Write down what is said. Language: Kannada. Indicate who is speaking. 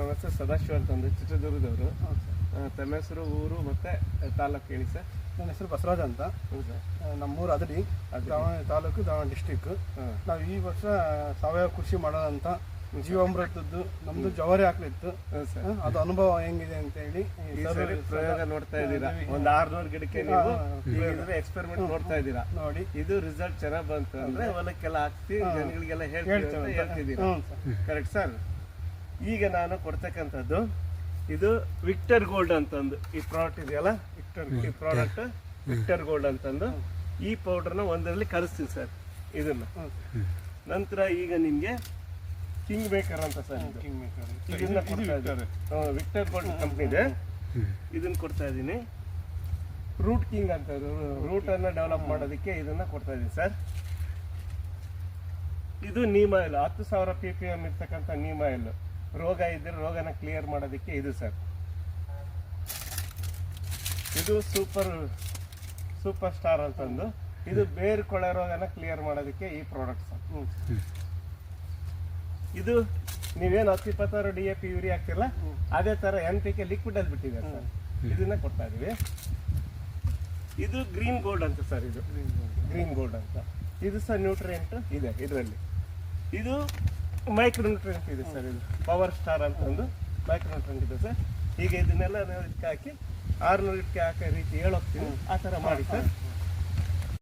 Speaker 1: ನಮ್ಮ ಹೆಸರು ಸದಾಶಿವ ಅಂತಂದು ಚಿತ್ರದುರ್ಗದವರು. ತಮ್ಮ ಹೆಸರು, ಊರು ಮತ್ತೆ ತಾಲೂಕು ಹೇಳಿ ಸರ್.
Speaker 2: ನನ್ನ ಹೆಸರು ಬಸವರಾಜ್ ಅಂತ. ನಮ್ಮೂರು ಅದಡಿ, ತಾಲೂಕು ದಾವಣಗೆರೆ ಡಿಸ್ಟಿಕ್. ನಾವು ಈ ವರ್ಷ ಸಾವಯವ ಕೃಷಿ ಮಾಡೋದಂತ ಜೀವಾಮೃತದ್ದು ನಮ್ದು ಜವಾರಿ ಹಾಕ್ಲಿತ್ತು. ಅದು ಅನುಭವ ಹೆಂಗಿದೆ ಅಂತ ಹೇಳಿ
Speaker 1: ಪ್ರಯೋಗ ನೋಡ್ತಾ ಇದ್ದೀರಾ. ಒಂದು 600 ಗಿಡಕ್ಕೆ ನೀವು ಎಕ್ಸ್ಪೆರಿಮೆಂಟ್ ನೋಡ್ತಾ ಇದ್ದೀರಾ. ನೋಡಿ ಇದು ರಿಸಲ್ಟ್ ಚೆನ್ನಾಗ್ ಬಂತು ಅಂದ್ರೆ ಹೊಲಕ್ಕೆಲ್ಲ ಹಾಕ್ತಿ, ಜನಗಳಿಗೆಲ್ಲ ಹೇಳ್ತಿದ್ದೀರಾ. Correct sir. ಈಗ ನಾನು ಕೊಡ್ತಕ್ಕಂಥದ್ದು ಇದು ವಿಕ್ಟರ್ ಗೋಲ್ಡ್ ಅಂತಂದು ಈ ಪ್ರಾಡಕ್ಟ್ ಇದೆಯಲ್ಲ, ಈ ಪ್ರಾಡಕ್ಟ್ ವಿಕ್ಟರ್ ಗೋಲ್ಡ್ ಅಂತಂದು ಈ ಪೌಡರ್ನ ಒಂದರಲ್ಲಿ ಕರೆಸ್ತೀವಿ ಸರ್. ಇದನ್ನ ನಂತರ ಈಗ ನಿಮ್ಗೆ ಕಿಂಗ್ ಮೇಕರ್ ಅಂತ ಸರ್, ಇದನ್ನ ಕೊಡ್ತಾ ಇದ್ದಾರೆ. ವಿಕ್ಟರ್ ಗೋಲ್ಡ್ ಕಂಪ್ನಿ ಇದೆ, ಇದನ್ನ ಕೊಡ್ತಾ ಇದ್ದೀನಿ. ರೂಟ್ ಕಿಂಗ್ ಅಂತ, ರೂಟ್ ಅನ್ನ ಡೆವಲಪ್ ಮಾಡೋದಕ್ಕೆ ಇದನ್ನ ಕೊಡ್ತಾ ಇದ್ದೀನಿ ಸರ್. ಇದು ನೀಮ್ ಆಯಿಲ್, 10,000 ppm ಇರ್ತಕ್ಕಂಥ ನೀಮ್ ಆಯಿಲ್. ರೋಗ ಇದ್ರೆ ರೋಗನ ಕ್ಲಿಯರ್ ಮಾಡೋದಕ್ಕೆ ಇದು ಸರ್. ಇದು ಸೂಪರ್ ಸ್ಟಾರ್ ಅಂತಂದು, ಇದು ಬೇರು ಕೊಳೆ ರೋಗನ ಕ್ಲಿಯರ್ ಮಾಡೋದಕ್ಕೆ ಈ ಪ್ರಾಡಕ್ಟ್ ಸರ್. ಇದು ನೀವೇನು 10-26 DAP ಯೂರಿಯಾ ಹಾಕ್ತಿರಲ್ಲ, ಅದೇ ತರ NPK ಲಿಕ್ವಿಡ್ ಅಲ್ಲಿ ಬಿಟ್ಟಿದೆ ಸರ್. ಇದನ್ನ ಕೊಡ್ತಾ ಇದೀವಿ. ಇದು ಗ್ರೀನ್ ಗೋಲ್ಡ್ ಅಂತ ಸರ್, ಇದು ಗ್ರೀನ್ ಗೋಲ್ಡ್ ಅಂತ. ಇದು ಸರ್ ನ್ಯೂಟ್ರಿಯೆಂಟ್ ಇದೆ ಇದರಲ್ಲಿ. ಇದು ಮೈಕ್ರೋ ನ್ಯೂಟ್ರಿಯೆಂಟ್ ಇದೆ ಸರ್. ಇದು ಪವರ್ ಸ್ಟಾರ್ ಅಂತಂದು ಮೈಕ್ರೋ ನ್ಯೂಟ್ರಿಯೆಂಟ್ ಇದೆ ಸರ್. ಈಗ ಇದನ್ನೆಲ್ಲ ನಾವು ಇದಕ್ಕೆ ಹಾಕಿ 600 ಗಿಡಕ್ಕೆ ಹಾಕೋ ರೀತಿ ಹೇಳೋಗ್ತೀವಿ, ಆ ಥರ ಮಾಡಿ ಸರ್.